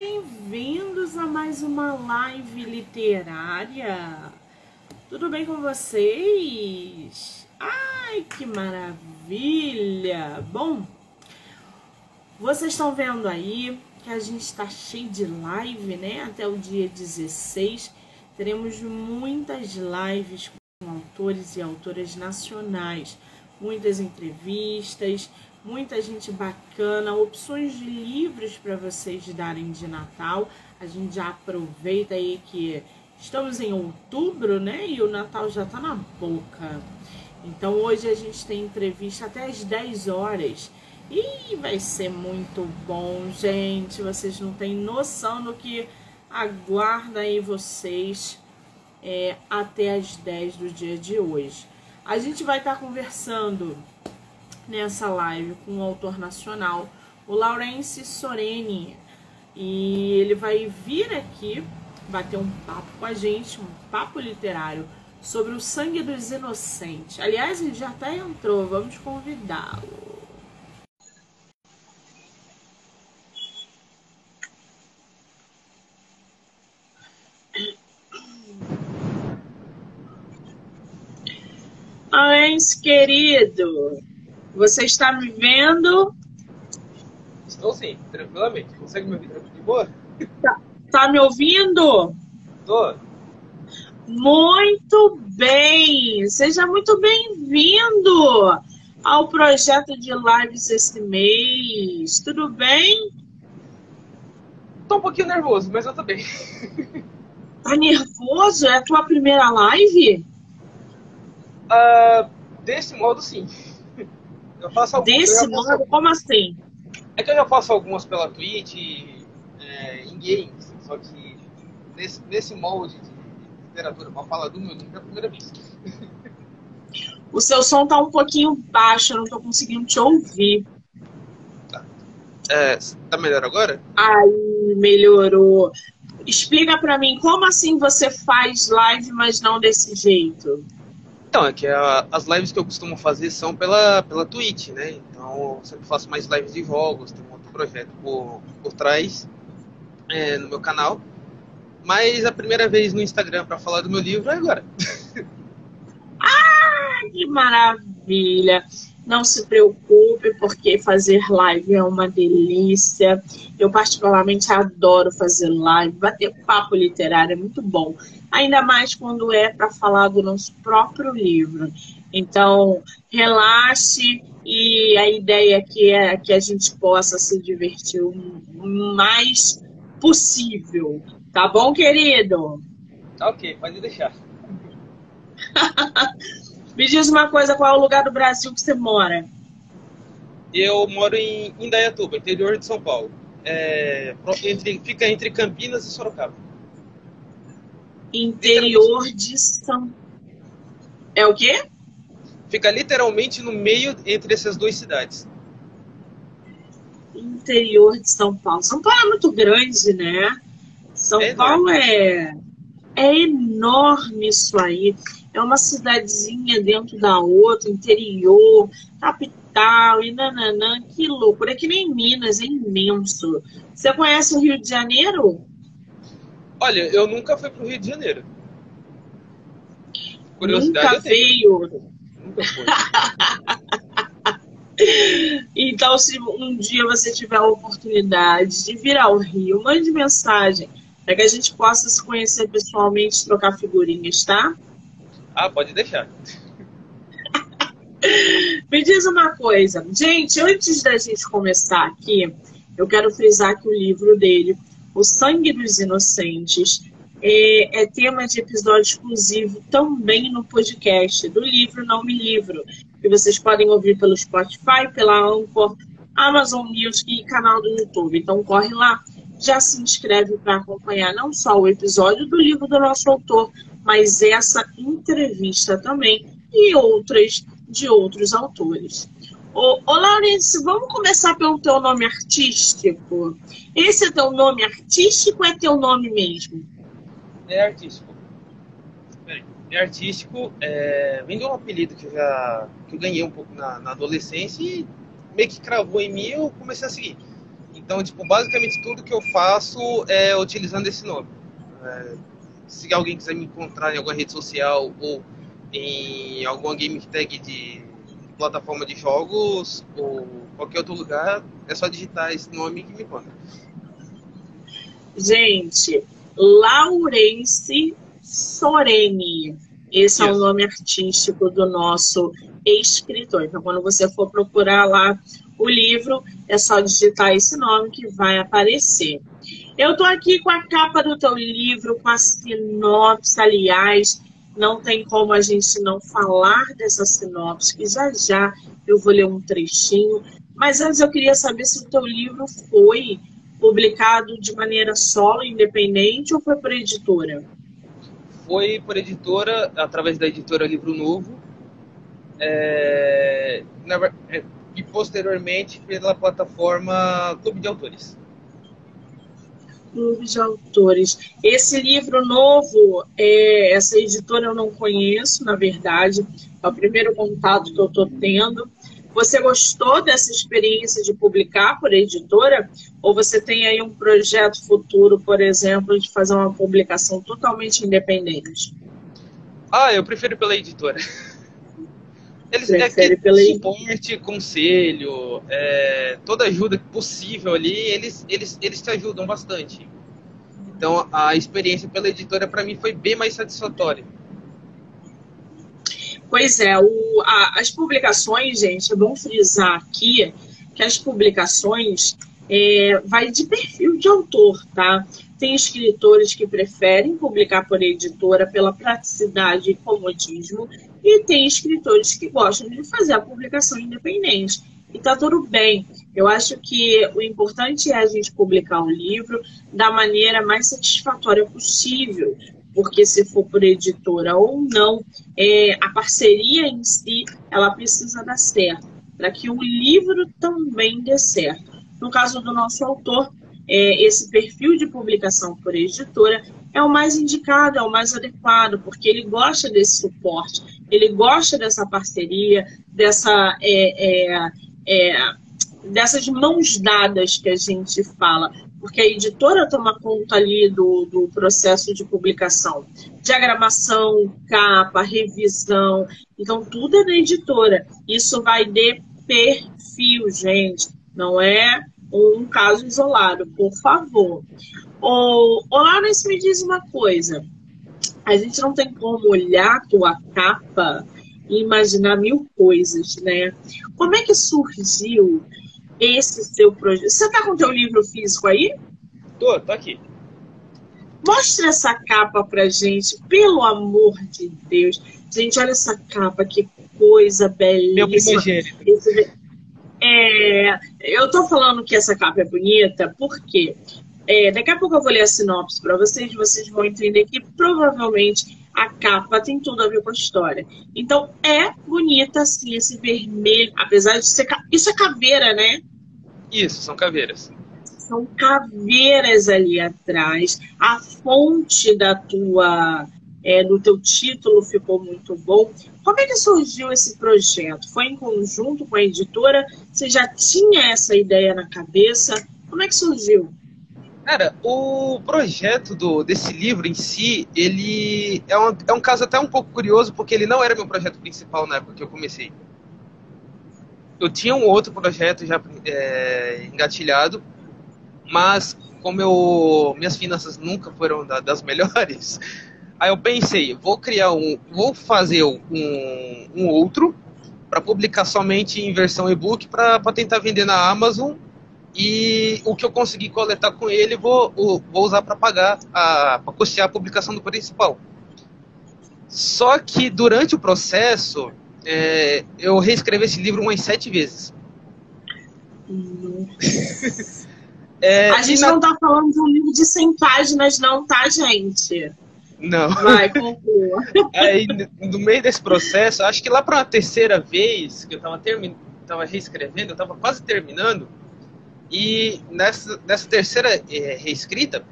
Bem-vindos a mais uma live literária. Tudo bem com vocês? Ai, que maravilha! Bom, vocês estão vendo aí que a gente está cheio de live, né? Até o dia 16 teremos muitas lives com autores e autoras nacionais, muitas entrevistas, muita gente bacana, opções de livros para vocês darem de Natal. A gente já aproveita aí que estamos em outubro, né? E o Natal já tá na boca. Então hoje a gente tem entrevista até às 10 horas. E vai ser muito bom, gente. Vocês não têm noção do que aguarda aí vocês até às 10 do dia de hoje. A gente vai estar conversando nessa live com um autor nacional, o Laurence Soreni, e ele vai vir aqui bater um papo com a gente, um papo literário sobre o sangue dos inocentes. Aliás, ele já até entrou, vamos convidá-lo. Laurence, querido, você está me vendo? Estou sim, tranquilamente. Consegue me ouvir de boa? Tá me ouvindo? Tô. Muito bem! Seja muito bem-vindo ao projeto de lives esse mês. Tudo bem? Tô um pouquinho nervoso, mas eu tô bem. Tá nervoso? É a tua primeira live? Desse modo, sim. Eu faço algumas. Desse modo? Como assim? É que eu já faço algumas pela Twitch, em games, só que nesse molde de literatura, pra falar do meu livro, é a primeira vez. O seu som tá um pouquinho baixo, eu não tô conseguindo te ouvir. Tá melhor agora? Aí, melhorou. Explica pra mim, como assim você faz live, mas não desse jeito? Então, é que as lives que eu costumo fazer são pela Twitch, né? Então, eu sempre faço mais lives de jogos, tem um outro projeto por trás no meu canal. Mas a primeira vez no Instagram para falar do meu livro é agora. Que maravilha! Não se preocupe, porque fazer live é uma delícia. Eu particularmente adoro fazer live, bater papo literário é muito bom. Ainda mais quando é para falar do nosso próprio livro. Então, relaxe e a ideia aqui é que a gente possa se divertir o mais possível. Tá bom, querido? Ok, pode deixar. Me diz uma coisa, qual é o lugar do Brasil que você mora? Eu moro em Indaiatuba, interior de São Paulo. Fica entre Campinas e Sorocaba. Interior de São... É o quê? Fica literalmente no meio entre essas duas cidades. Interior de São Paulo. São Paulo é muito grande, né? São Paulo é enorme isso aí. É uma cidadezinha dentro da outra, interior, capital e nananã. Que loucura. É que nem Minas, é imenso. Você conhece o Rio de Janeiro? Olha, eu nunca fui pro Rio de Janeiro. Curiosidade nunca veio. Nunca foi. Então, se um dia você tiver a oportunidade de vir ao Rio, mande mensagem para que a gente possa se conhecer pessoalmente, trocar figurinhas, tá? Pode deixar. Me diz uma coisa. Gente, antes da gente começar aqui, eu quero frisar que o livro dele, O Sangue dos Inocentes, é tema de episódio exclusivo também no podcast do livro Não Me Livro, que vocês podem ouvir pelo Spotify, pela Anchor, Amazon Music e canal do YouTube. Então corre lá, já se inscreve para acompanhar não só o episódio do livro do nosso autor, mas essa entrevista também e outras de outros autores. Ô Laurence, vamos começar pelo teu nome artístico. Esse é teu nome artístico ou é teu nome mesmo? É artístico. É artístico, vem de um apelido que eu ganhei um pouco na adolescência e meio que cravou em mim e eu comecei a seguir. Então, tipo, basicamente tudo que eu faço é utilizando esse nome. É, se alguém quiser me encontrar em alguma rede social ou em alguma game tag de plataforma de jogos ou qualquer outro lugar, é só digitar esse nome que me encontra. Gente, Laurence Soreni. Esse é o Isso. nome artístico do nosso escritor. Então, quando você for procurar lá o livro, é só digitar esse nome que vai aparecer. Eu estou aqui com a capa do teu livro, com a sinopse, aliás, não tem como a gente não falar dessa sinopse, que já já eu vou ler um trechinho. Mas antes eu queria saber se o teu livro foi publicado de maneira solo, independente, ou foi por editora? Foi por editora, através da editora Livro Novo, e posteriormente pela plataforma Clube de Autores. Clube de autores. Esse livro novo, essa editora eu não conheço, na verdade, é o primeiro contato que eu estou tendo. Você gostou dessa experiência de publicar por editora? Ou você tem aí um projeto futuro, por exemplo, de fazer uma publicação totalmente independente? Eu prefiro pela editora. Eles Prefere pela editora? suporte, conselho, toda ajuda possível ali, eles te ajudam bastante. Então a experiência pela editora para mim foi bem mais satisfatória. Pois é, as publicações, gente, é bom frisar aqui que as publicações vai de perfil de autor, tá? Tem escritores que preferem publicar por editora pela praticidade e comodismo, e tem escritores que gostam de fazer a publicação independente. E tá tudo bem. Eu acho que o importante é a gente publicar um livro da maneira mais satisfatória possível, porque se for por editora ou não, a parceria em si, ela precisa dar certo, para que o livro também dê certo. No caso do nosso autor, esse perfil de publicação por editora é o mais indicado, é o mais adequado, porque ele gosta desse suporte, ele gosta dessa parceria, dessas mãos dadas que a gente fala, porque a editora toma conta ali do processo de publicação, diagramação, capa, revisão, então tudo é da editora. Isso vai de perfil, gente, não é um caso isolado, por favor. Olá, mas me diz uma coisa, a gente não tem como olhar a tua capa e imaginar mil coisas, né? Como é que surgiu esse seu projeto? Você tá com o teu livro físico aí? Tô aqui. Mostra essa capa pra gente, pelo amor de Deus. Gente, olha essa capa, que coisa Meu belíssima. primogênito. Eu tô falando que essa capa é bonita porque daqui a pouco eu vou ler a sinopse para vocês vão entender que provavelmente a capa tem tudo a ver com a história. Então é bonita assim, esse vermelho, apesar de ser... Isso é caveira, né? Isso, são caveiras. São caveiras ali atrás. A fonte do teu título ficou muito bom. Como é que surgiu esse projeto? Foi em conjunto com a editora? Você já tinha essa ideia na cabeça? Como é que surgiu? Cara, o projeto desse livro em si, ele é um caso até um pouco curioso, porque ele não era meu projeto principal na época que eu comecei. Eu tinha um outro projeto já engatilhado, mas como minhas finanças nunca foram das melhores, aí eu pensei, vou fazer um outro para publicar somente em versão e-book para tentar vender na Amazon, e o que eu conseguir coletar com ele vou usar para pagar, para custear a publicação do principal. Só que durante o processo eu reescrevi esse livro umas 7 vezes. A gente não tá falando de um livro de 100 páginas não, tá, gente? Não. Vai, conclua. Aí, no meio desse processo, acho que lá para uma terceira vez que eu tava reescrevendo, eu tava quase terminando, e nessa terceira reescrita,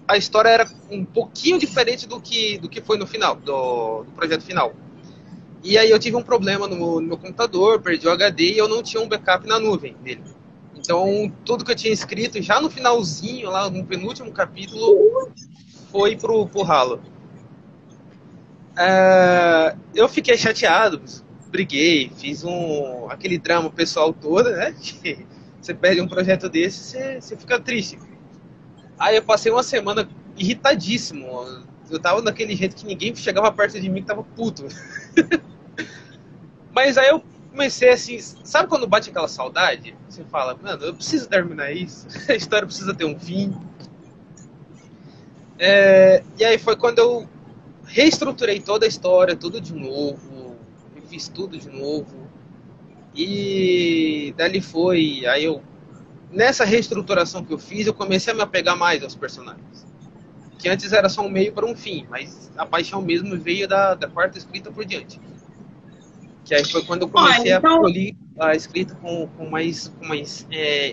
a história era um pouquinho diferente do que foi no final, do projeto final. E aí eu tive um problema no meu computador, perdi o HD e eu não tinha um backup na nuvem dele. Então, tudo que eu tinha escrito, já no finalzinho, lá no penúltimo capítulo, foi pro ralo. Eu fiquei chateado, briguei, fiz aquele drama pessoal todo, né? Que você perde um projeto desse, você fica triste. Aí eu passei uma semana irritadíssimo. Eu tava daquele jeito que ninguém chegava perto de mim que tava puto. Mas aí eu comecei assim, sabe quando bate aquela saudade? Você fala, mano, eu preciso terminar isso, a história precisa ter um fim. E aí foi quando eu reestruturei toda a história, tudo de novo, fiz tudo de novo. E dali foi, aí nessa reestruturação que eu fiz, eu comecei a me apegar mais aos personagens. Que antes era só um meio para um fim, mas a paixão mesmo veio da quarta escrita por diante. Que aí foi quando eu comecei a polir a escrita com mais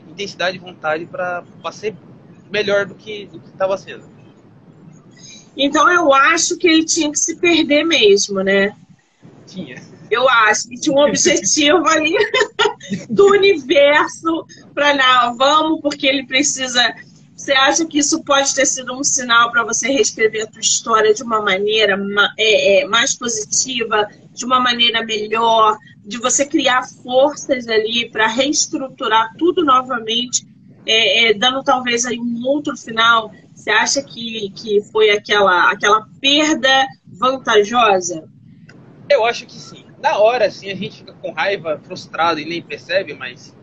intensidade e vontade para ser melhor do que estava sendo. Então eu acho que ele tinha que se perder mesmo, né? Tinha. Eu acho que tinha um objetivo ali do universo para não, vamos, porque ele precisa. Você acha que isso pode ter sido um sinal para você reescrever a tua história de uma maneira mais positiva, de uma maneira melhor, de você criar forças ali para reestruturar tudo novamente, dando talvez aí um outro final? Você acha que foi aquela perda vantajosa? Eu acho que sim. Na hora, assim, a gente fica com raiva, frustrado e nem percebe, mas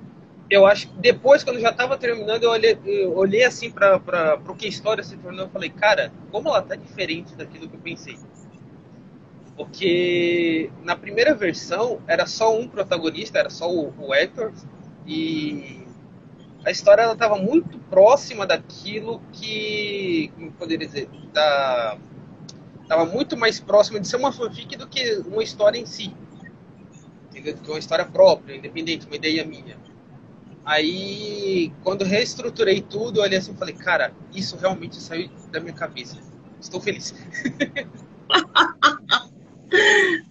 eu acho que depois, quando já estava terminando, eu olhei assim para o que a história se tornou e falei, cara, como ela tá diferente daquilo que eu pensei. Porque na primeira versão era só um protagonista, era só o Hector, e a história ela estava muito próxima daquilo que, como poderia dizer, estava muito mais próxima de ser uma fanfic do que uma história em si. Entendeu? Que uma história própria, independente, uma ideia minha. Aí, quando reestruturei tudo, eu olhei assim e falei, cara, isso realmente saiu da minha cabeça. Estou feliz.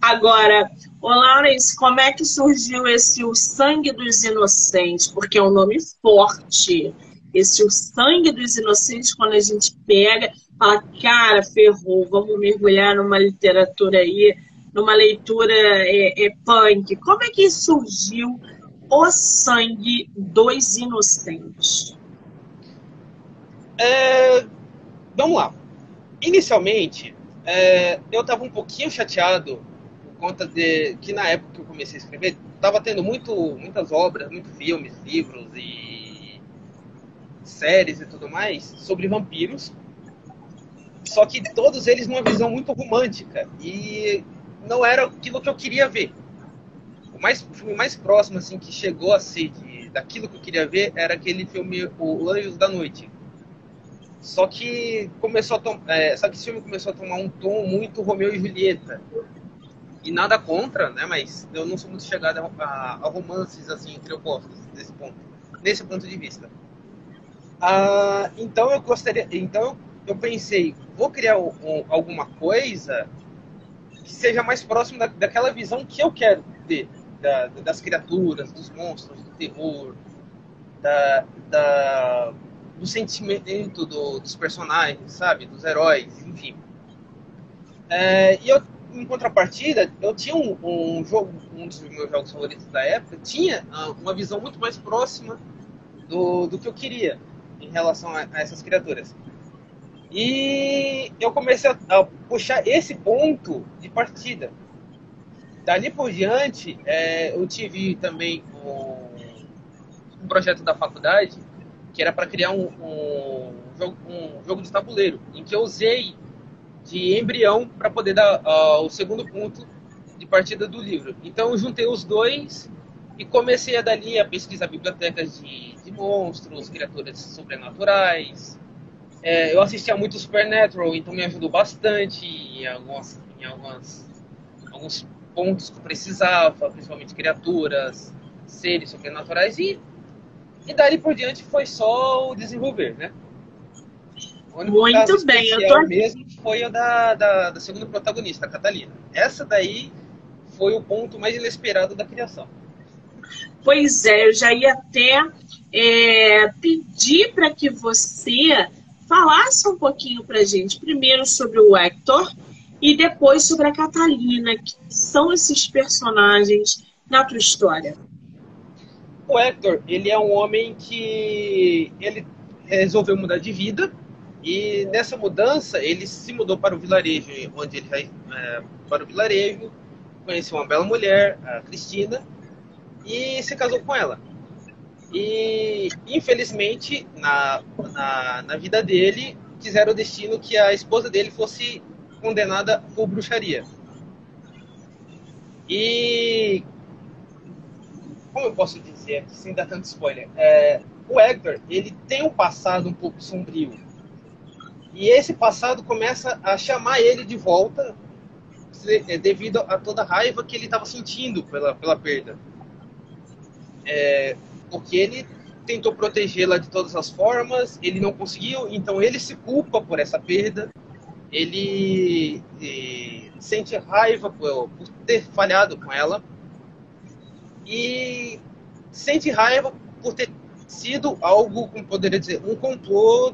Agora, ô Lawrence, como é que surgiu esse O Sangue dos Inocentes? Porque é um nome forte. Esse O Sangue dos Inocentes, quando a gente pega, fala, cara, ferrou, vamos mergulhar numa literatura aí, numa leitura punk. Como é que surgiu O Sangue dos Inocentes? Vamos lá. Inicialmente, eu estava um pouquinho chateado por conta de que na época que eu comecei a escrever, estava tendo muitas obras, muitos filmes, livros e séries e tudo mais sobre vampiros, só que todos eles numa visão muito romântica e não era aquilo que eu queria ver. O filme mais próximo assim que chegou a ser daquilo que eu queria ver era aquele filme O Anjos da Noite. Só que esse filme começou a tomar um tom muito Romeu e Julieta. E nada contra, né? Mas eu não sou muito chegado a romances assim entre opostos nesse ponto de vista. Então eu pensei, vou criar alguma coisa que seja mais próximo daquela visão que eu quero ter das criaturas, dos monstros, do terror, do sentimento dos personagens, sabe? Dos heróis, enfim. E eu, em contrapartida, eu tinha um dos meus jogos favoritos da época, tinha uma visão muito mais próxima do que eu queria em relação a essas criaturas. E eu comecei a puxar esse ponto de partida. Dali por diante, eu tive também um projeto da faculdade que era para criar um jogo de tabuleiro, em que eu usei de embrião para poder dar o segundo ponto de partida do livro. Então eu juntei os dois e comecei dali a pesquisar bibliotecas de monstros, criaturas sobrenaturais. Eu assistia muito Supernatural, então me ajudou bastante em alguns pontos que eu precisava, principalmente criaturas, seres sobrenaturais, e dali por diante foi só o desenvolver, né? O único Muito bem, eu tô mesmo foi o da segunda protagonista, a Catalina. Essa daí foi o ponto mais inesperado da criação. Pois é, eu já ia até pedir para que você falasse um pouquinho para a gente, primeiro sobre o Hector e depois sobre a Catalina, que são esses personagens na tua história. O Hector, ele é um homem que ele resolveu mudar de vida e nessa mudança ele se mudou para o vilarejo, onde ele vai para o vilarejo, conheceu uma bela mulher, a Cristina, e se casou com ela. E infelizmente na vida dele quiseram o destino que a esposa dele fosse condenada por bruxaria. E como eu posso dizer, sem dar tanto spoiler, o Hector, ele tem um passado um pouco sombrio. E esse passado começa a chamar ele de volta devido a toda a raiva que ele estava sentindo pela perda. Porque ele tentou protegê-la de todas as formas, ele não conseguiu, então ele se culpa por essa perda. Ele sente raiva por ter falhado com ela. E sente raiva por ter sido algo, como poderia dizer, um complô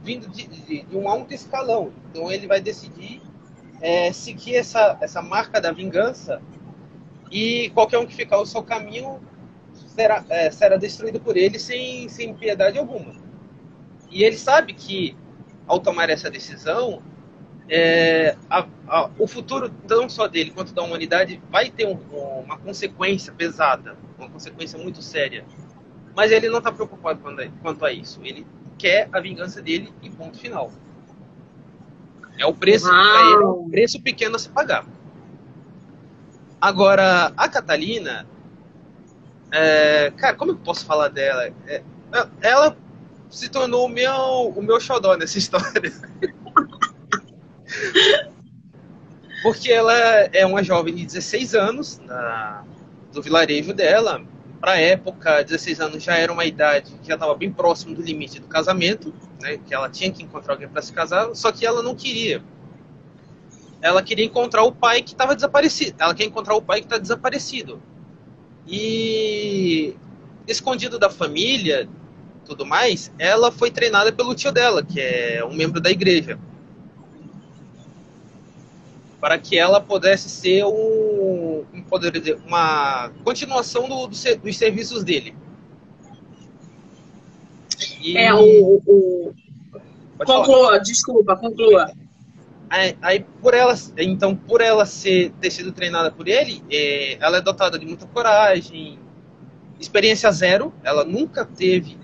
vindo de um alto escalão. Então ele vai decidir seguir essa marca da vingança e qualquer um que ficar ao seu caminho será destruído por ele sem piedade alguma. E ele sabe que, ao tomar essa decisão, o futuro não só dele quanto da humanidade vai ter uma consequência pesada, uma consequência muito séria, mas ele não está preocupado quanto a isso. Ele quer a vingança dele e ponto final. É o preço para ele, um preço pequeno a se pagar. Agora a Catalina, cara, como eu posso falar dela? Ela se tornou o meu xodó nessa história. Porque ela é uma jovem de 16 anos, do vilarejo dela. Para a época, 16 anos já era uma idade que já estava bem próximo do limite do casamento, né? Que ela tinha que encontrar alguém para se casar, só que ela não queria. Ela queria encontrar o pai que estava desaparecido. Ela quer encontrar o pai que está desaparecido. E escondido da família, tudo mais, ela foi treinada pelo tio dela, que é um membro da igreja, para que ela pudesse ser uma continuação dos serviços dele. E... Conclua, desculpa, conclua. Aí por ela ter sido treinada por ele, ela é dotada de muita coragem, experiência zero. Ela nunca teve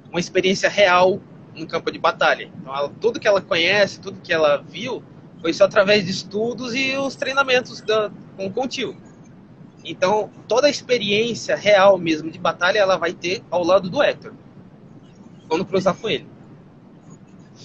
uma experiência real no campo de batalha. Então, tudo que ela conhece, tudo que ela viu, foi só através de estudos e os treinamentos com o tio. Então, toda a experiência real mesmo de batalha, ela vai ter ao lado do Hector, quando cruzar com ele.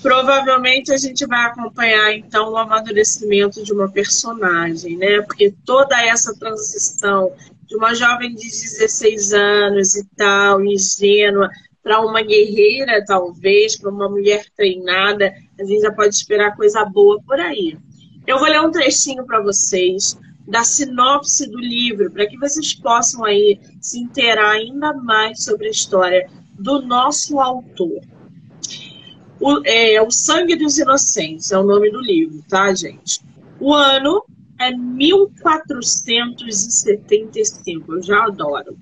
Provavelmente a gente vai acompanhar, então, o amadurecimento de uma personagem, né? Porque toda essa transição de uma jovem de 16 anos e tal, ingênua, para uma guerreira, talvez, para uma mulher treinada, a gente já pode esperar coisa boa por aí. Eu vou ler um trechinho para vocês da sinopse do livro, para que vocês possam aí se inteirar ainda mais sobre a história do nosso autor. O Sangue dos Inocentes é o nome do livro, tá, gente? O ano é 1475, eu já adoro.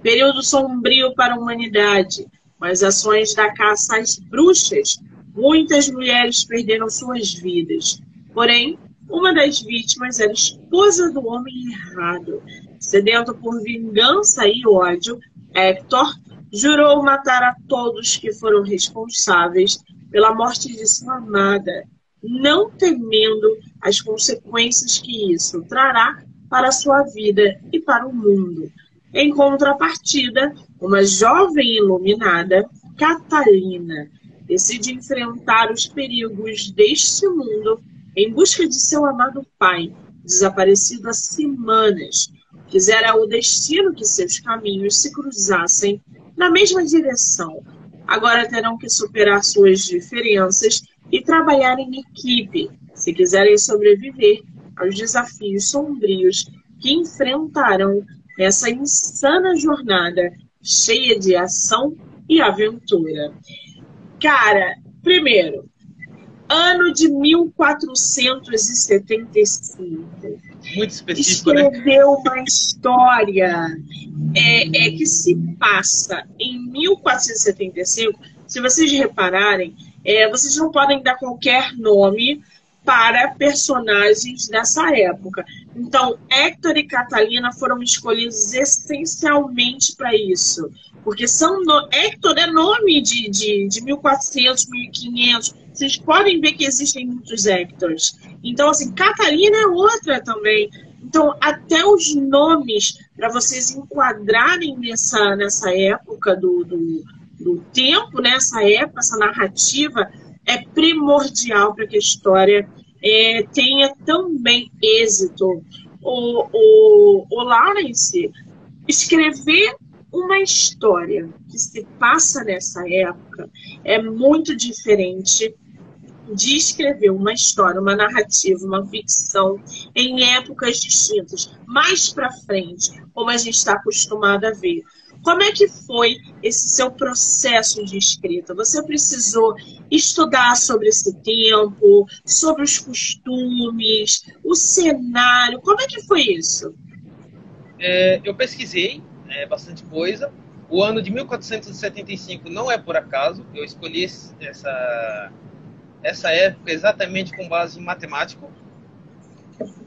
Período sombrio para a humanidade, com as ações da caça às bruxas, muitas mulheres perderam suas vidas. Porém, uma das vítimas era esposa do homem errado. Sedento por vingança e ódio, Hector jurou matar a todos que foram responsáveis pela morte de sua amada, não temendo as consequências que isso trará para a sua vida e para o mundo. Em contrapartida, uma jovem iluminada, Catalina, decide enfrentar os perigos deste mundo em busca de seu amado pai, desaparecido há semanas. Quisera o destino que seus caminhos se cruzassem na mesma direção. Agora terão que superar suas diferenças e trabalhar em equipe, se quiserem sobreviver aos desafios sombrios que enfrentarão nessa insana jornada cheia de ação e aventura. Cara, primeiro, ano de 1475. Muito específico, né? Escreveu uma história que se passa em 1475. Se vocês repararem, vocês não podem dar qualquer nome para personagens dessa época. Então, Héctor e Catalina foram escolhidos essencialmente para isso. Porque Héctor é nome de 1400, 1500. Vocês podem ver que existem muitos Héctors. Então, assim, Catalina é outra também. Então, até os nomes, para vocês enquadrarem nessa época do tempo, nessa época, essa narrativa, é primordial para que a história tenha também êxito. O Lawrence escrever uma história que se passa nessa época é muito diferente de escrever uma história, uma narrativa, uma ficção em épocas distintas, mais para frente, como a gente está acostumado a ver. Como é que foi esse seu processo de escrita? Você precisou estudar sobre esse tempo, sobre os costumes, o cenário? Como é que foi isso? Eu pesquisei bastante coisa. O ano de 1475 não é por acaso. Eu escolhi essa época exatamente com base em matemático,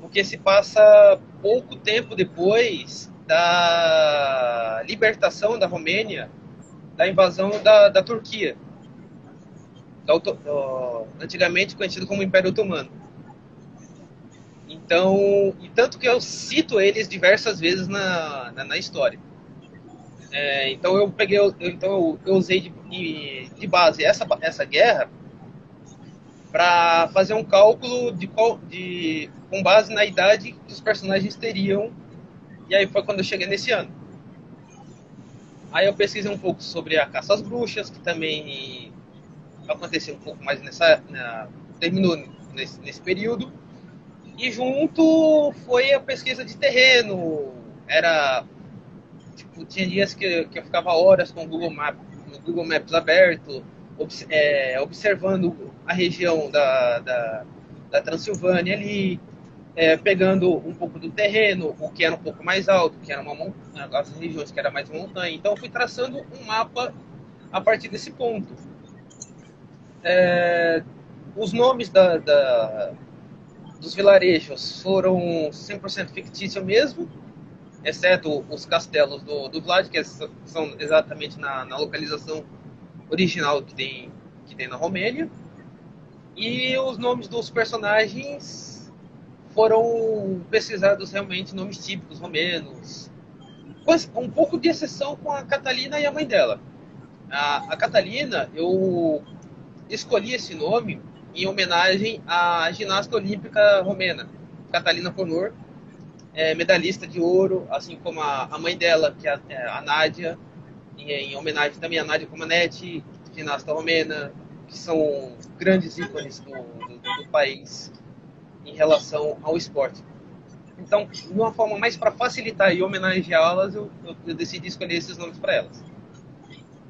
porque se passa pouco tempo depois da libertação da Romênia da invasão da Turquia, antigamente conhecido como Império Otomano. Então, e tanto que eu cito eles diversas vezes na história. Então eu usei de base essa guerra para fazer um cálculo com base na idade que os personagens teriam. E aí foi quando eu cheguei nesse ano. Aí eu pesquisei um pouco sobre a caça às bruxas, que também aconteceu um pouco mais terminou nesse período. E junto foi a pesquisa de terreno. Tinha dias que eu ficava horas com o Google Maps aberto, observando a região da Transilvânia ali, pegando um pouco do terreno, o que era um pouco mais alto, que era as regiões que era mais montanha. Então eu fui traçando um mapa a partir desse ponto. Os nomes dos vilarejos foram 100% fictícios mesmo, exceto os castelos do Vlad, que são exatamente na localização original que tem na Romênia. E os nomes dos personagens foram pesquisados realmente, nomes típicos romenos, com um pouco de exceção com a Catalina e a mãe dela. A Catalina, eu escolhi esse nome em homenagem à ginasta olímpica romena, Catalina Conor, medalhista de ouro, assim como a mãe dela, que é a Nádia, em homenagem também a Nádia Comaneci, ginasta romena, que são grandes ícones do país em relação ao esporte. Então, de uma forma mais para facilitar e homenageá-las, eu decidi escolher esses nomes para elas.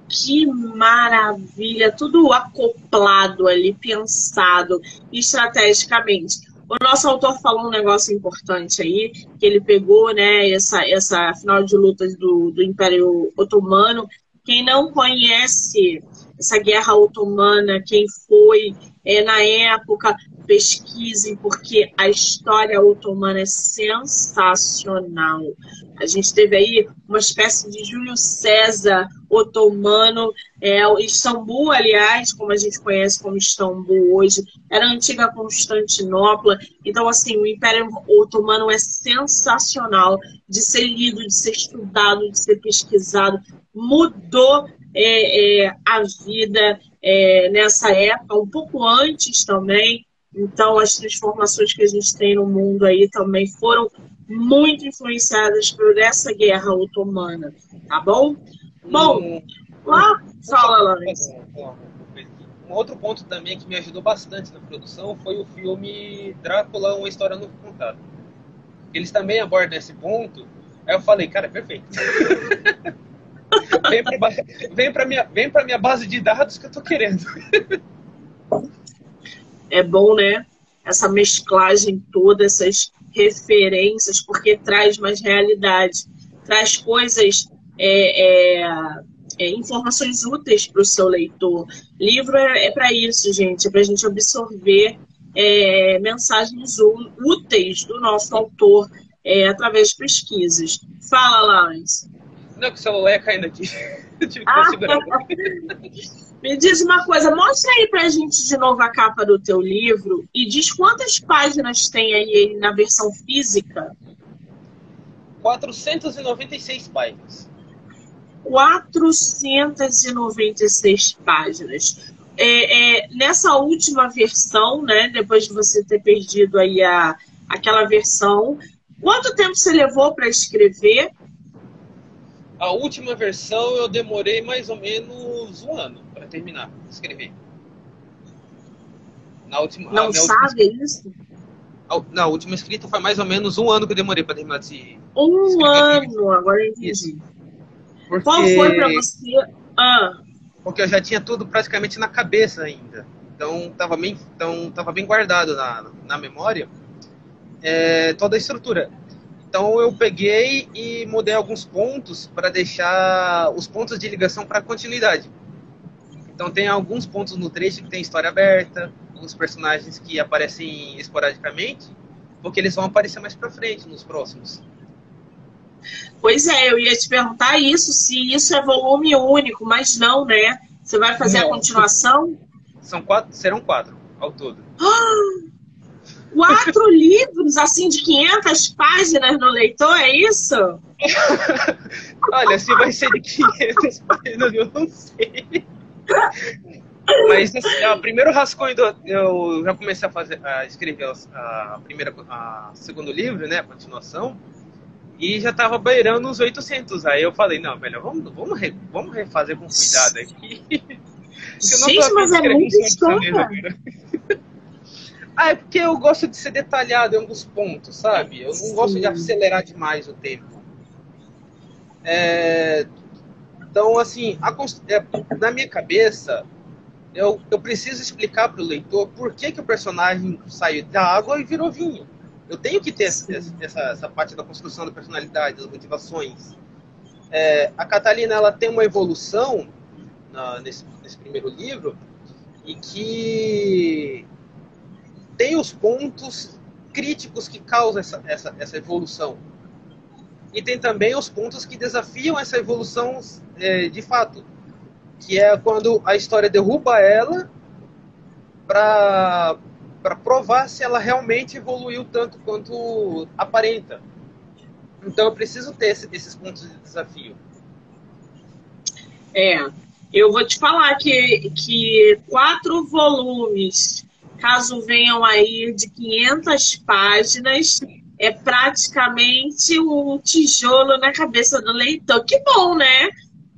Que maravilha! Tudo acoplado ali, pensado estrategicamente. O nosso autor falou um negócio importante aí, que ele pegou, né, essa final de lutas do Império Otomano. Quem não conhece essa guerra otomana, quem foi na época, pesquisem, porque a história otomana é sensacional. A gente teve aí uma espécie de Júlio César otomano, Istambul, aliás, como a gente conhece como Istambul hoje, era a antiga Constantinopla. Então, assim, o Império Otomano é sensacional de ser lido, de ser estudado, de ser pesquisado. Mudou a vida nessa época, um pouco antes também. Então, as transformações que a gente tem no mundo aí também foram muito influenciadas por essa guerra otomana, tá bom? Bom, lá, fala, Lawrence. Um outro ponto também que me ajudou bastante na produção foi o filme Drácula, Uma História Nunca Contada. Eles também abordam esse ponto. Aí eu falei, cara, é perfeito. Vem pra minha base de dados que eu tô querendo. É bom, né? Essa mesclagem toda, essas referências, porque traz mais realidade, traz coisas, é, é, informações úteis para o seu leitor. Livro é para isso, gente, é para a gente absorver mensagens úteis do nosso autor através de pesquisas. Fala, Lawrence. Não, que o celular ia caindo aqui. Eu tive que Ah, segurar. me diz uma coisa, mostra aí pra gente de novo a capa do teu livro e diz quantas páginas tem aí na versão física. 496 páginas. 496 páginas. Nessa última versão, né, depois de você ter perdido aí aquela versão, quanto tempo você levou para escrever? A última versão eu demorei mais ou menos 1 ano para terminar de escrever. Não sabe isso? Na última escrita foi mais ou menos 1 ano que eu demorei para terminar de escrever. 1 ano, agora eu entendi. Porque... Qual foi para você? Porque eu já tinha tudo praticamente na cabeça ainda. Então estava bem guardado na memória toda a estrutura. Então eu peguei e mudei alguns pontos para deixar os pontos de ligação para continuidade. Então tem alguns pontos no trecho que tem história aberta, alguns personagens que aparecem esporadicamente, porque eles vão aparecer mais para frente nos próximos. Pois é, eu ia te perguntar isso, se isso é volume único, mas não, né? Você vai fazer a continuação? Serão 4 ao todo. 4 livros, assim, de 500 páginas no leitor, é isso? Olha, se vai ser de 500 páginas, eu não sei. Mas assim, o primeiro rascunho eu já comecei a escrever a segundo livro, né, a continuação, e já tava beirando os 800. Aí eu falei, não, velho, vamos refazer com cuidado aqui. Gente, mas é muita história. É porque eu gosto de ser detalhado em alguns pontos, sabe? Eu não gosto de acelerar demais o tempo. Então, assim, na minha cabeça, eu preciso explicar para o leitor por que o personagem saiu da água e virou vinho. Eu tenho que ter essa parte da construção da personalidade, das motivações. A Catalina, ela tem uma evolução nesse primeiro livro e que tem os pontos críticos que causam essa evolução. E tem também os pontos que desafiam essa evolução de fato. Que é quando a história derruba ela para provar se ela realmente evoluiu tanto quanto aparenta. Então eu preciso ter esses pontos de desafio. Eu vou te falar que 4 volumes, caso venham aí de 500 páginas, é praticamente um tijolo na cabeça do leitor. Que bom, né?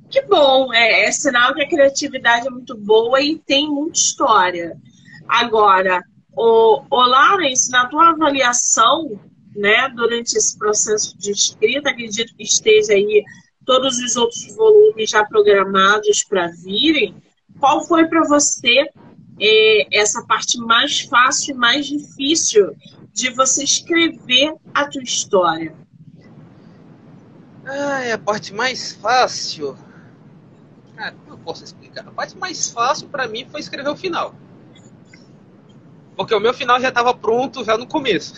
Que bom. É sinal que a criatividade é muito boa e tem muita história. Agora, o Lawrence, na tua avaliação, né, durante esse processo de escrita, acredito que esteja aí todos os outros volumes já programados para virem. Qual foi para você essa parte mais fácil e mais difícil de você escrever a tua história? A parte mais fácil... Cara, como eu posso explicar? A parte mais fácil para mim foi escrever o final. Porque o meu final já estava pronto já no começo.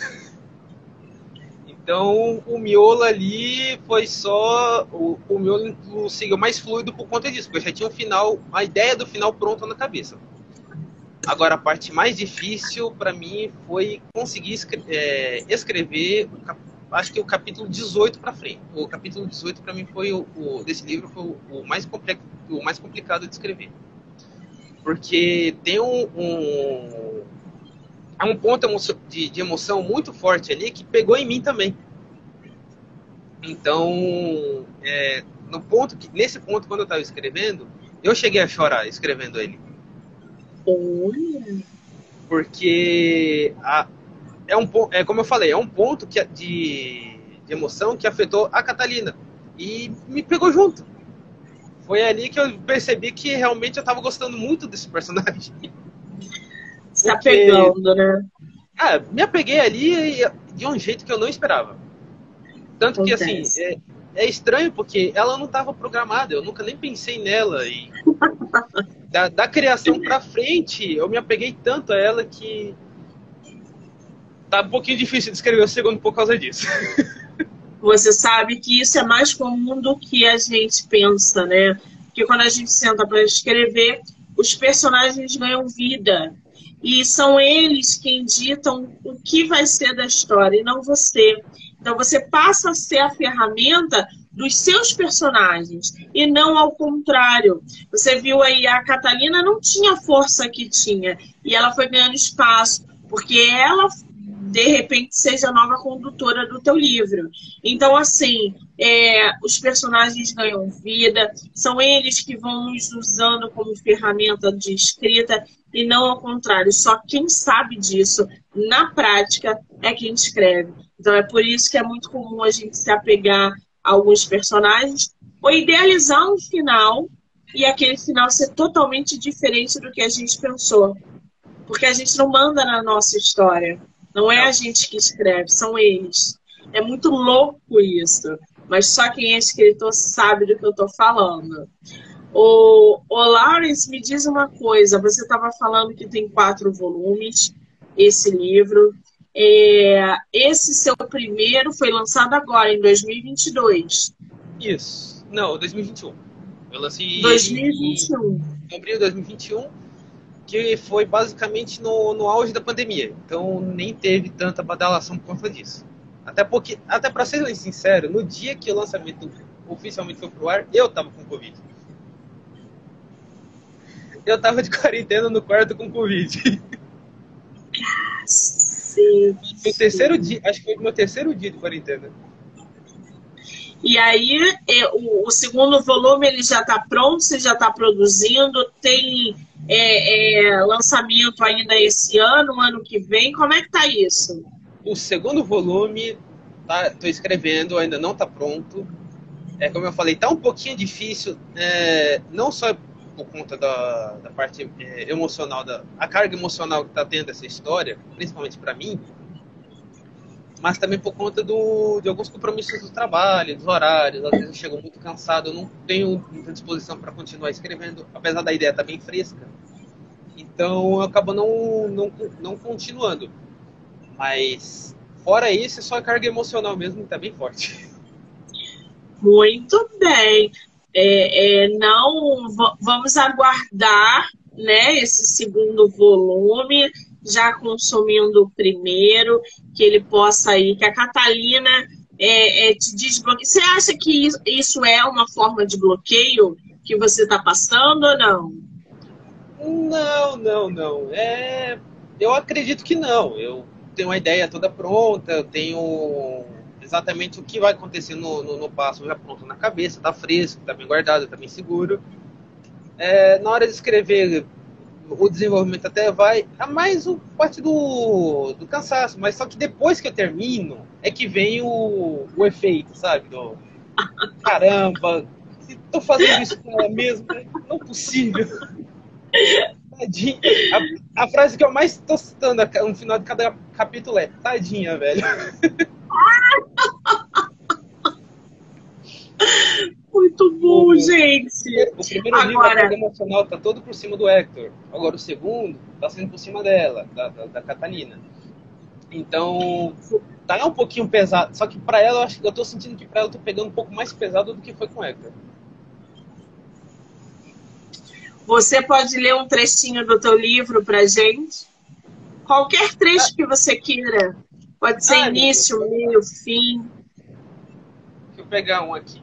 Então, o miolo ali foi só... O miolo seguiu mais fluido por conta disso, porque eu já tinha a ideia do final pronta na cabeça. Agora, a parte mais difícil para mim foi conseguir escrever, acho que o capítulo 18 para frente. O capítulo 18 para mim desse livro foi o mais complicado de escrever. Porque tem um ponto de emoção muito forte ali que pegou em mim também. Então, nesse ponto, quando eu estava escrevendo, eu cheguei a chorar escrevendo ele. Porque como eu falei, é um ponto de emoção que afetou a Catalina e me pegou junto. Foi ali que eu percebi que realmente eu tava gostando muito desse personagem. Se Porque, apegando, né? me apeguei ali de um jeito que eu não esperava. Tanto que, assim, Acontece. é estranho porque ela não estava programada, eu nunca nem pensei nela. E da criação pra frente, eu me apeguei tanto a ela que tá um pouquinho difícil de escrever o segundo por causa disso. Você sabe que isso é mais comum do que a gente pensa, né? Porque quando a gente senta para escrever, os personagens ganham vida. E são eles quem ditam o que vai ser da história, e não você. Então você passa a ser a ferramenta dos seus personagens, e não ao contrário. Você viu aí, a Catalina não tinha a força que tinha, e ela foi ganhando espaço, porque ela de repente seja a nova condutora do teu livro. Então, assim, os personagens ganham vida, são eles que vão nos usando como ferramenta de escrita e não ao contrário. Só quem sabe disso na prática é quem escreve. Então, é por isso que é muito comum a gente se apegar a alguns personagens ou idealizar um final e aquele final ser totalmente diferente do que a gente pensou. Porque a gente não manda na nossa história. Não é a gente que escreve, são eles. É muito louco isso. Mas só quem é escritor sabe do que eu estou falando. O Lawrence, me diz uma coisa. Você estava falando que tem 4 volumes, esse livro. Esse seu primeiro foi lançado agora, em 2022. Isso. Não, 2021. Eu lancei 2021. em abril de 2021, que foi basicamente no auge da pandemia. Então nem teve tanta badalação por conta disso. Até para ser sincero, no dia que o lançamento oficialmente foi pro ar, eu tava com Covid. Eu tava de quarentena no quarto com Covid. Sim. Foi o terceiro dia, acho que foi o meu terceiro dia de quarentena. E aí, o segundo volume ele já está pronto, você já está produzindo, tem lançamento ainda esse ano que vem, como é que tá isso? O segundo volume, tô escrevendo, ainda não tá pronto. Como eu falei, tá um pouquinho difícil, não só por conta da parte emocional, a carga emocional que tá tendo essa história, principalmente para mim, mas também por conta de alguns compromissos do trabalho, dos horários. Às vezes eu chego muito cansado, eu não tenho muita disposição para continuar escrevendo, apesar da ideia estar bem fresca. Então eu acabo não continuando. Mas fora isso, é só a carga emocional mesmo que está bem forte. Muito bem. Vamos aguardar, né, esse segundo volume, já consumindo o primeiro, que ele possa ir, que a Catalina te desbloqueie. Você acha que isso é uma forma de bloqueio que você está passando ou não? Não. Eu acredito que não. Eu tenho uma ideia toda pronta, eu tenho exatamente o que vai acontecer no passo já pronto na cabeça, tá fresco, tá bem guardado, tá bem seguro. Na hora de escrever, o desenvolvimento até vai, a mais parte do cansaço, mas só que depois que eu termino, é que vem o efeito, sabe? Caramba, tô fazendo isso com ela mesmo, não é possível. Tadinha. A frase que eu mais tô citando no final de cada capítulo é: tadinha, velho. Muito bom, gente. O primeiro livro, a carga emocional tá todo por cima do Hector. Agora o segundo tá sendo por cima dela, da Catalina. Então, tá um pouquinho pesado. Só que pra ela, eu tô sentindo que pra ela eu tô pegando um pouco mais pesado do que foi com o Hector. Você pode ler um trechinho do teu livro pra gente? Qualquer trecho que você queira. Pode ser início, meio, fim. Deixa eu pegar um aqui.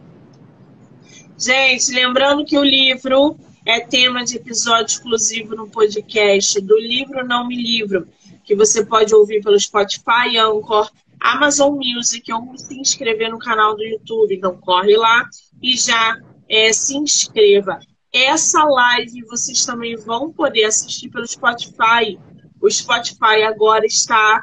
Gente, lembrando que o livro é tema de episódio exclusivo no podcast do Livro Não Me Livro, que você pode ouvir pelo Spotify, Anchor, Amazon Music ou se inscrever no canal do YouTube. Então corre lá e já se inscreva. Essa live vocês também vão poder assistir pelo Spotify. O Spotify agora está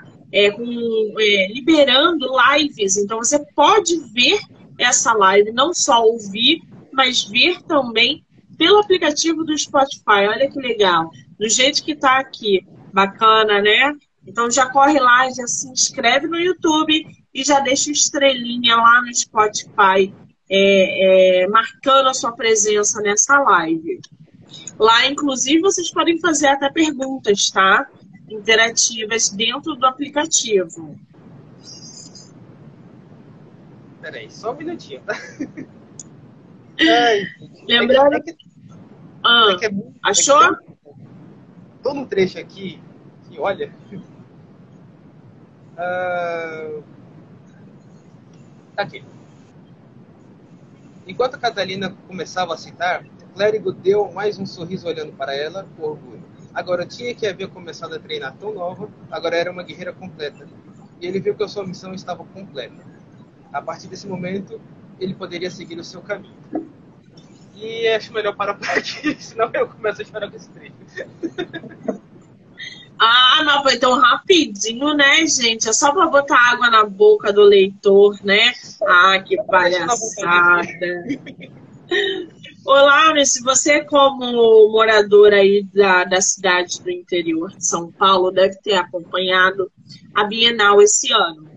liberando lives, então você pode ver essa live, não só ouvir, mas ver também pelo aplicativo do Spotify. Olha que legal. Do jeito que tá aqui. Bacana, né? Então já corre lá, já se inscreve no YouTube e já deixa estrelinha lá no Spotify, marcando a sua presença nessa live. Lá, inclusive, vocês podem fazer até perguntas, tá? Interativas dentro do aplicativo. Peraí, só um minutinho, tá? Ai, Lembrando... achou? Tô num trecho aqui que, olha... Tá aqui. Enquanto Catalina começava a citar, o clérigo deu mais um sorriso olhando para ela, com orgulho. Agora tinha que haver começado a treinar tão nova, agora era uma guerreira completa. E ele viu que a sua missão estava completa. A partir desse momento, ele poderia seguir o seu caminho. E acho melhor parar por aqui, senão eu começo a chorar com esse trecho. Ah, não, foi tão rapidinho, né, gente? É só para botar água na boca do leitor, né? Ah, que palhaçada. Olá, se você como morador aí da cidade do interior de São Paulo deve ter acompanhado a Bienal esse ano.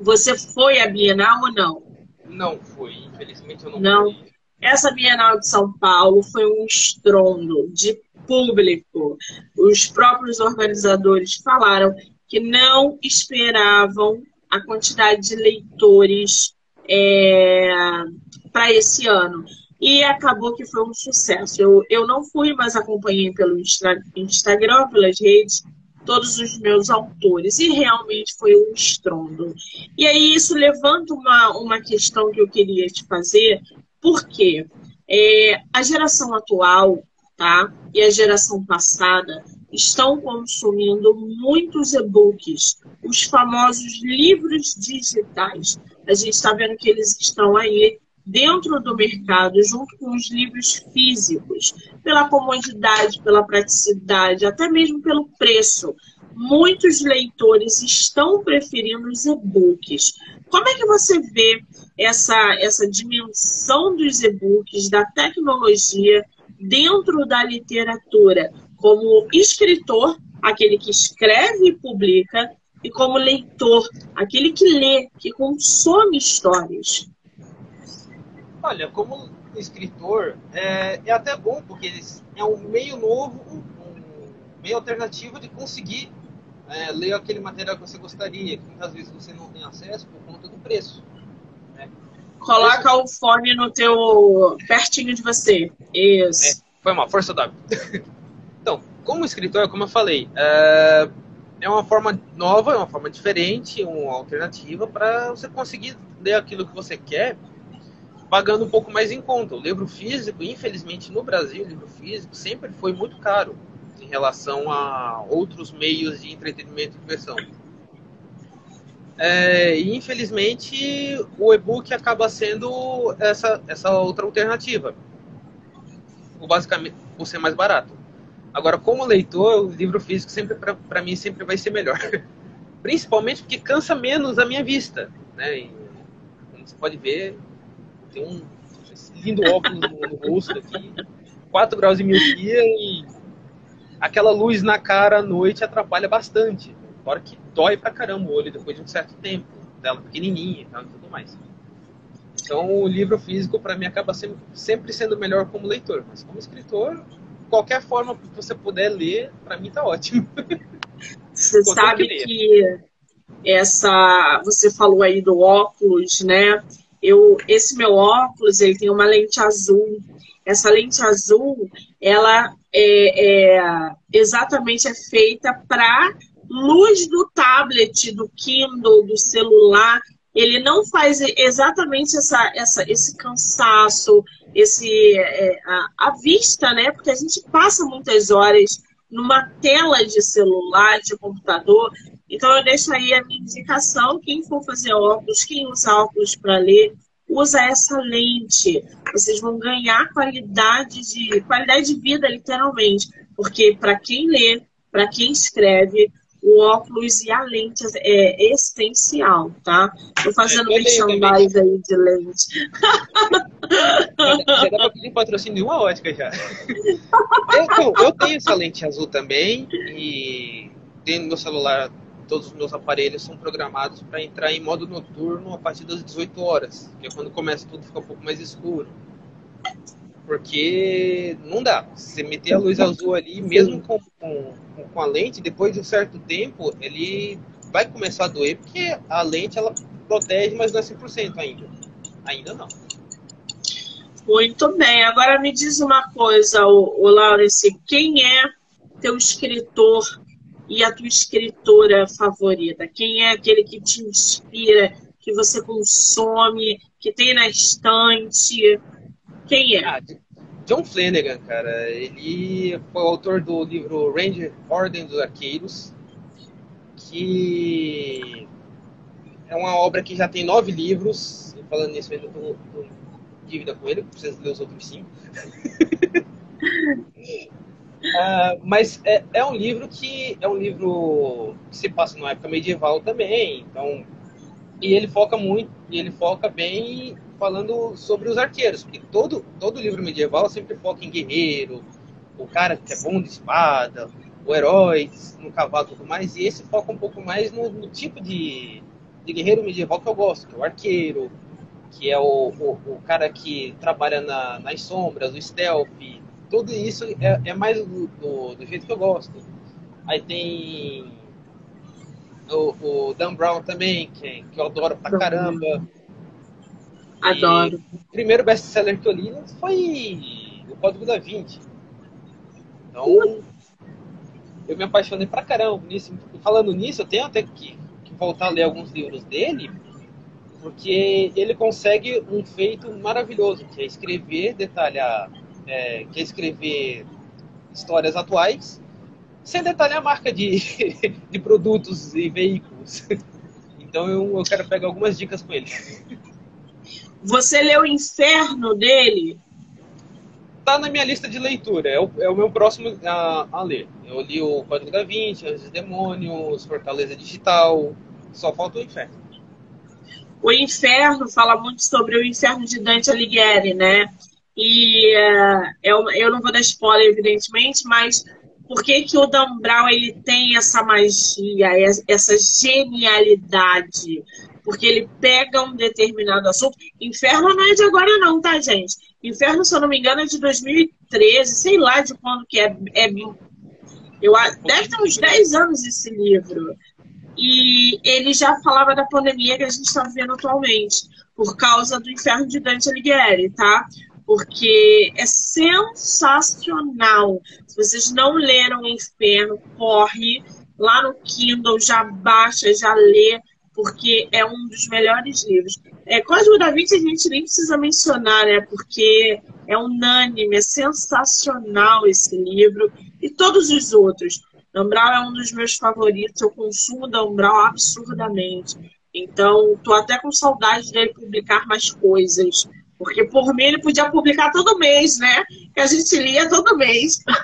Você foi à Bienal ou não? Não fui, infelizmente eu não fui. Essa Bienal de São Paulo foi um estrondo de público. Os próprios organizadores falaram que não esperavam a quantidade de leitores para esse ano. E acabou que foi um sucesso. Eu não fui, mas acompanhei pelo Instagram, pelas redes, todos os meus autores. E realmente foi um estrondo. E aí isso levanta uma questão que eu queria te fazer, porque a geração atual, tá, e a geração passada estão consumindo muitos e-books, os famosos livros digitais. A gente está vendo que eles estão aí dentro do mercado, junto com os livros físicos, pela comodidade, pela praticidade, até mesmo pelo preço. Muitos leitores estão preferindo os e-books. Como é que você vê essa dimensão dos e-books, da tecnologia, dentro da literatura, como escritor, aquele que escreve e publica, e como leitor, aquele que lê, que consome histórias? Olha, como escritor, é até bom, porque é um meio novo, um meio alternativo de conseguir ler aquele material que você gostaria, que muitas vezes você não tem acesso por conta do preço. Né? Coloca o fone no teu pertinho de você. Isso. Foi uma força W. Então, como escritor, como eu falei, é uma forma nova, é uma forma diferente, uma alternativa para você conseguir ler aquilo que você quer, pagando um pouco mais em conta. O livro físico, infelizmente no Brasil, o livro físico sempre foi muito caro em relação a outros meios de entretenimento e diversão. E infelizmente o e-book acaba sendo essa outra alternativa, basicamente por ser mais barato. Agora, como leitor, o livro físico sempre para mim sempre vai ser melhor, principalmente porque cansa menos a minha vista, né? E, como você pode ver, tem um lindo óculos no rosto aqui, 4 graus de miopia, e aquela luz na cara à noite atrapalha bastante. Fora que dói pra caramba o olho depois de um certo tempo, dela pequenininha e tal, e tudo mais. Então o livro físico para mim acaba sempre sendo melhor como leitor, mas como escritor, qualquer forma que você puder ler, para mim tá ótimo. Você sabe que você falou aí do óculos, né? Esse meu óculos, ele tem uma lente azul. Essa lente azul, ela exatamente é feita para luz do tablet, do Kindle, do celular. Ele não faz exatamente esse cansaço, a vista, né? Porque a gente passa muitas horas numa tela de celular, de computador. Então eu deixo aí a minha indicação, quem for fazer óculos, quem usa óculos para ler, usa essa lente. Vocês vão ganhar qualidade de vida, literalmente. Porque para quem lê, para quem escreve, o óculos e a lente é essencial, tá? Tô fazendo Eu leio também. merchandise aí de lente. Já dá pra pedir patrocínio de uma ótica já. Eu tenho essa lente azul também e dentro do meu celular todos os meus aparelhos são programados para entrar em modo noturno a partir das 18 horas, que é quando começa tudo a ficar um pouco mais escuro. Porque não dá. Se você meter a luz azul ali, mesmo com a lente, depois de um certo tempo, ele vai começar a doer, porque a lente ela protege, mas não é 100% ainda. Ainda não. Muito bem. Agora me diz uma coisa, o Laurence, quem é teu escritor e a tua escritora favorita? Quem é aquele que te inspira, que você consome, que tem na estante? Quem é? Ah, John Flanagan, cara, ele foi o autor do livro Ranger Ordem dos Arqueiros, que é uma obra que já tem 9 livros. E falando nisso, eu ainda tô em dívida com ele, preciso ler os outros 5. Mas é um livro que se passa numa época medieval também, então e ele foca bem falando sobre os arqueiros, porque todo livro medieval sempre foca em guerreiro, o cara que é bom de espada, o herói no cavalo e tudo mais, e esse foca um pouco mais no tipo de guerreiro medieval que eu gosto, que é o arqueiro, que é o cara que trabalha nas sombras, o stealth, tudo isso é mais do jeito que eu gosto. Aí tem o Dan Brown também, que eu adoro pra caramba. E Adoro. o primeiro best-seller que eu li foi O Código da Vinci. Então, eu me apaixonei pra caramba nisso. E falando nisso, eu tenho até que voltar a ler alguns livros dele, porque ele consegue um feito maravilhoso, que é escrever, detalhar, que é escrever histórias atuais, sem detalhar a marca de produtos e veículos. Então eu quero pegar algumas dicas com ele. Você leu o Inferno dele? Tá na minha lista de leitura, é o meu próximo a ler. Eu li o Código da Vinci, Anjos e Demônios, Fortaleza Digital, só falta o Inferno. O Inferno fala muito sobre o Inferno de Dante Alighieri, né? E eu não vou dar spoiler, evidentemente, mas por que que o Dan Brown ele tem essa magia, essa genialidade? Porque ele pega um determinado assunto. Inferno não é de agora não, tá, gente? Inferno, se eu não me engano, é de 2013, sei lá de quando que é. Deve ter uns 10 anos esse livro. E ele já falava da pandemia que a gente está vivendo atualmente, por causa do Inferno de Dante Alighieri, tá? Porque é sensacional. Se vocês não leram o Inferno, corre lá no Kindle, já baixa, já lê, porque é um dos melhores livros. Código da Vinci a gente nem precisa mencionar, né? Porque é unânime, é sensacional esse livro e todos os outros. Dan Brown é um dos meus favoritos, eu consumo Dan Brown absurdamente. Então, tô até com saudade dele publicar mais coisas. Porque por mim ele podia publicar todo mês, né? Que a gente lia todo mês. Não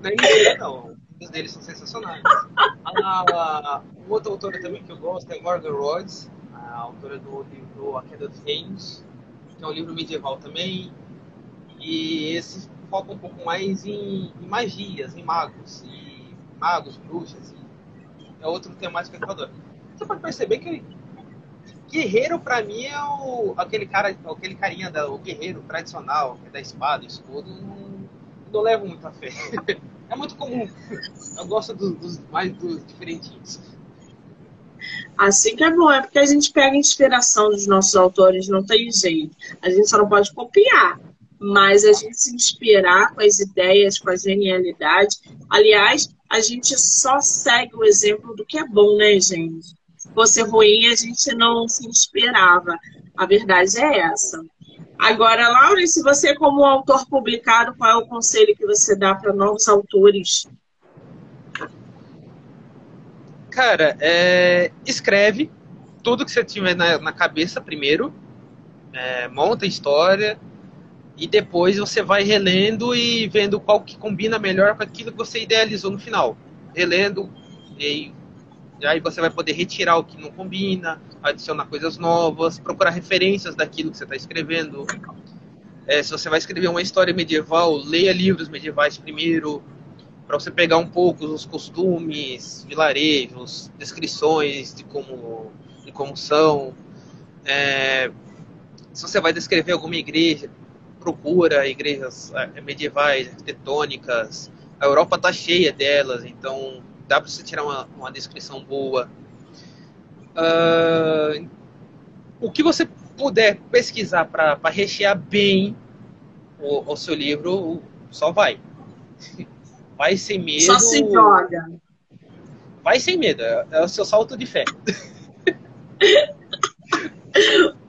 é mentira, não. Os deles são sensacionais. Uma outra autora também que eu gosto é Morgan Rhodes, a autora do livro A Queda dos Reinos, que é um livro medieval também. E esse foca um pouco mais em magias, em magos, bruxas. É outro temático que eu adoro. Você pode perceber que guerreiro pra mim é aquele carinha o guerreiro tradicional, que é da espada, escudo, não levo muito a fé. É muito comum. Eu gosto dos diferentinhos. Assim que é bom, é porque a gente pega inspiração dos nossos autores, não tem jeito. A gente só não pode copiar, mas a gente se inspirar com as ideias, com a genialidade. Aliás, a gente só segue o exemplo do que é bom, né, gente? Se fosse ruim, a gente não se inspirava. A verdade é essa. Agora, Laura, se você, como autor publicado, qual é o conselho que você dá para novos autores? Cara, escreve tudo que você tiver na cabeça primeiro, monta a história e depois você vai relendo e vendo qual que combina melhor com aquilo que você idealizou no final. Relendo, E aí você vai poder retirar o que não combina, adicionar coisas novas, procurar referências daquilo que você está escrevendo. Se você vai escrever uma história medieval, leia livros medievais primeiro, para você pegar um pouco os costumes, vilarejos, descrições de como são. Se você vai descrever alguma igreja, procura igrejas medievais, arquitetônicas. A Europa está cheia delas, então dá para você tirar uma descrição boa. O que você puder pesquisar para rechear bem o seu livro, só vai. Vai sem medo. Só se joga. Vai sem medo, é o seu salto de fé.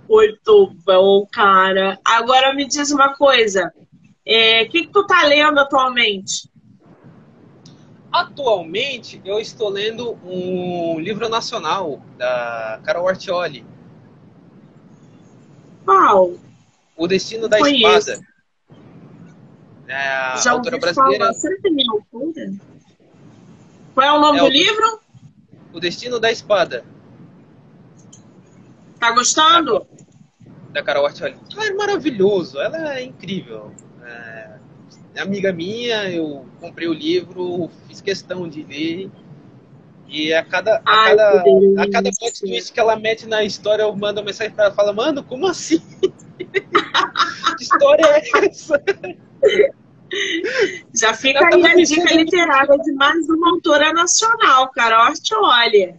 Muito bom, cara. Agora me diz uma coisa. O que tu tá lendo atualmente? Atualmente, eu estou lendo um livro nacional da Carol Artioli. Qual? O Destino da Conheço. Espada. A Já autora ouvi brasileira. falar. Será que é minha autora? Qual é o nome do livro? O Destino da Espada. Tá gostando? Da Carol Artioli. Ela é maravilhoso, ela é incrível. É amiga minha, eu comprei o livro, fiz questão de ler. E a cada plot twist que ela mete na história, eu mando uma mensagem pra ela e falo, mano, como assim? Que história é essa? Já fica aí a dica literária de mais uma autora nacional, Carol Artioli.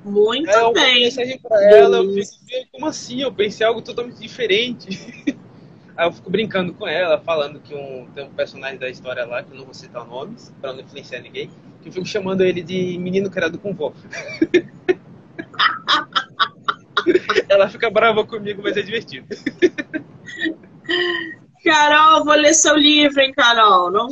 Muito bem. Eu mando mensagem pra ela, eu fico, como assim? Eu pensei algo totalmente diferente. Aí eu fico brincando com ela, falando que tem um personagem da história lá, que eu não vou citar nomes, pra não influenciar ninguém, que eu fico chamando ele de menino criado com vó. Ela fica brava comigo, mas é divertido. Carol, vou ler seu livro, hein, Carol? Não,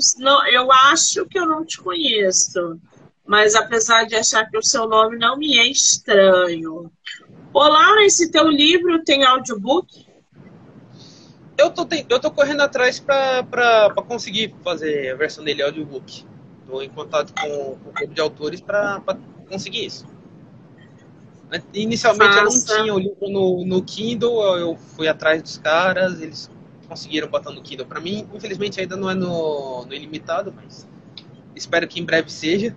eu acho que eu não te conheço, mas apesar de achar que o seu nome não me é estranho. Ô, Laura, esse teu livro tem audiobook? Eu tô correndo atrás pra conseguir fazer a versão dele audiobook. Tô em contato com o clube de autores pra conseguir isso. Inicialmente eu não tinha o livro no Kindle, eu fui atrás dos caras, eles conseguiram botar no Kindle pra mim. Infelizmente ainda não é no ilimitado, mas espero que em breve seja.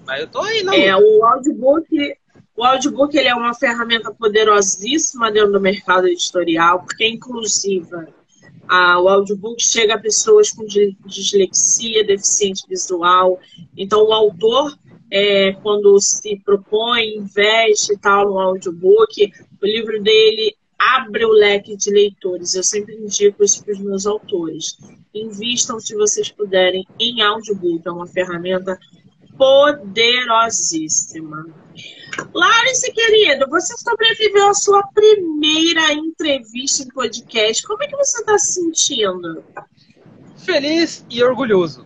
Mas eu tô aí, não. O audiobook ele é uma ferramenta poderosíssima dentro do mercado editorial, porque é inclusiva. O audiobook chega a pessoas com dislexia, deficiente visual. Então, o autor, quando se propõe, investe e tal no audiobook, o livro dele abre o leque de leitores. Eu sempre indico isso para os meus autores. Invistam, se vocês puderem, em audiobook. É uma ferramenta poderosíssima. Larissa, querido, você sobreviveu à sua primeira entrevista em podcast. Como é que você está se sentindo? Feliz e orgulhoso.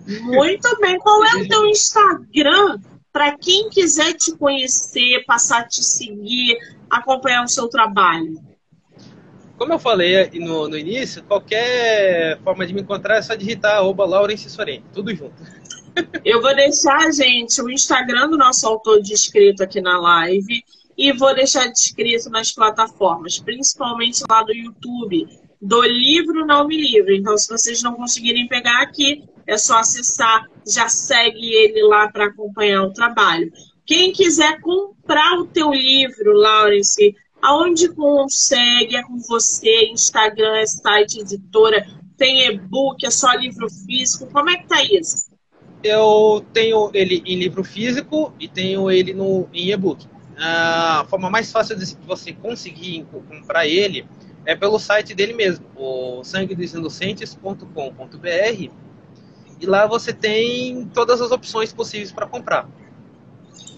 Muito bem. Qual é o teu Instagram para quem quiser te conhecer, passar a te seguir, acompanhar o seu trabalho? Como eu falei no início, qualquer forma de me encontrar é só digitar @Laurence tudo junto. Eu vou deixar, gente, o Instagram do nosso autor descrito aqui na live e vou deixar descrito nas plataformas, principalmente lá do YouTube, do Livro Não Me Livre. Então, se vocês não conseguirem pegar aqui, é só acessar, já segue ele lá para acompanhar o trabalho. Quem quiser comprar o teu livro, Laurence, aonde consegue? É com você, Instagram, site, editora, tem e-book, é só livro físico, como é que tá isso? Eu tenho ele em livro físico e tenho ele em e-book. A forma mais fácil de você conseguir comprar ele é pelo site dele mesmo, o sanguedosinocentes.com.br, e lá você tem todas as opções possíveis para comprar.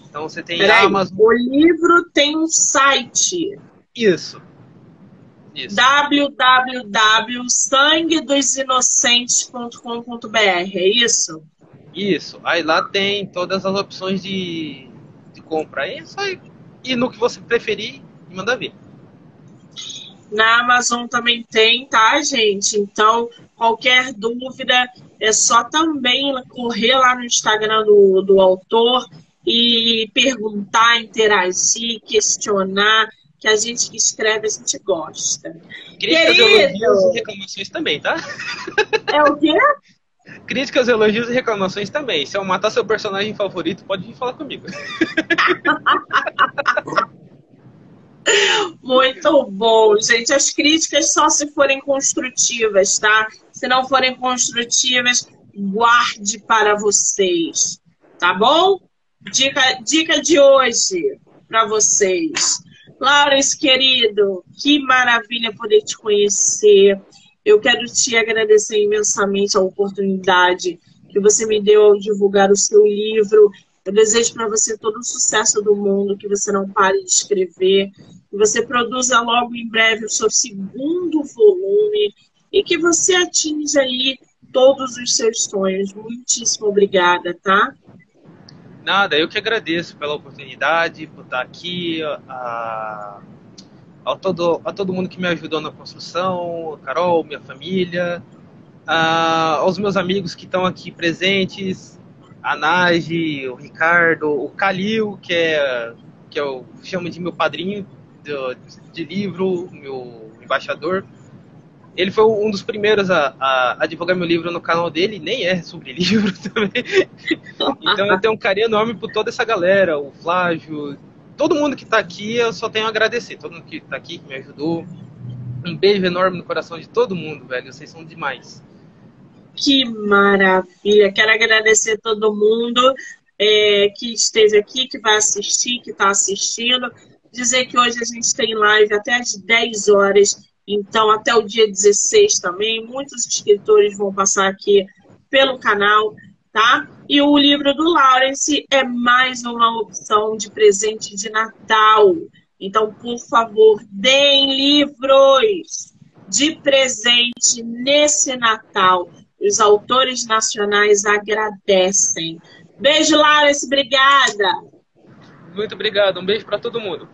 Então você tem Amazon. O livro tem um site. Isso. www.sanguedosinocentes.com.br, é isso? Isso. Aí lá tem todas as opções de compra. Aí é só ir no que você preferir e mandar ver. Na Amazon também tem, tá, gente? Então, qualquer dúvida, é só também correr lá no Instagram do autor e perguntar, interagir, questionar, que a gente que escreve, a gente gosta. Críticas, elogios e Querido! reclamações também, tá? É o quê? Críticas, elogios e reclamações também. Se eu matar seu personagem favorito, pode vir falar comigo. Muito bom, gente. As críticas só se forem construtivas, tá? Se não forem construtivas, guarde para vocês, tá bom? Dica de hoje para vocês. Lawrence, querido, que maravilha poder te conhecer. Eu quero te agradecer imensamente a oportunidade que você me deu ao divulgar o seu livro. Eu desejo para você todo o sucesso do mundo, que você não pare de escrever, que você produza logo em breve o seu segundo volume e que você atinja aí todos os seus sonhos. Muitíssimo obrigada, tá? Nada, eu que agradeço pela oportunidade, por estar aqui, a todo mundo que me ajudou na construção, a Carol, minha família, aos meus amigos que estão aqui presentes, a Nage, o Ricardo, o Calil, que eu chamo de meu padrinho de livro, meu embaixador. Ele foi um dos primeiros a divulgar meu livro no canal dele, nem é sobre livro também. Então eu tenho um carinho enorme por toda essa galera, o Flávio, todo mundo que está aqui, eu só tenho a agradecer. Todo mundo que está aqui, que me ajudou. Um beijo enorme no coração de todo mundo, velho. Vocês são demais. Que maravilha! Quero agradecer todo mundo que esteve aqui, que vai assistir, que está assistindo. Dizer que hoje a gente tem live até às 10 horas, então até o dia 16 também. Muitos escritores vão passar aqui pelo canal, tá? E o livro do Lawrence é mais uma opção de presente de Natal. Então, por favor, deem livros de presente nesse Natal. Os autores nacionais agradecem. Beijo, Lawrence. Obrigada. Muito obrigado. Um beijo para todo mundo.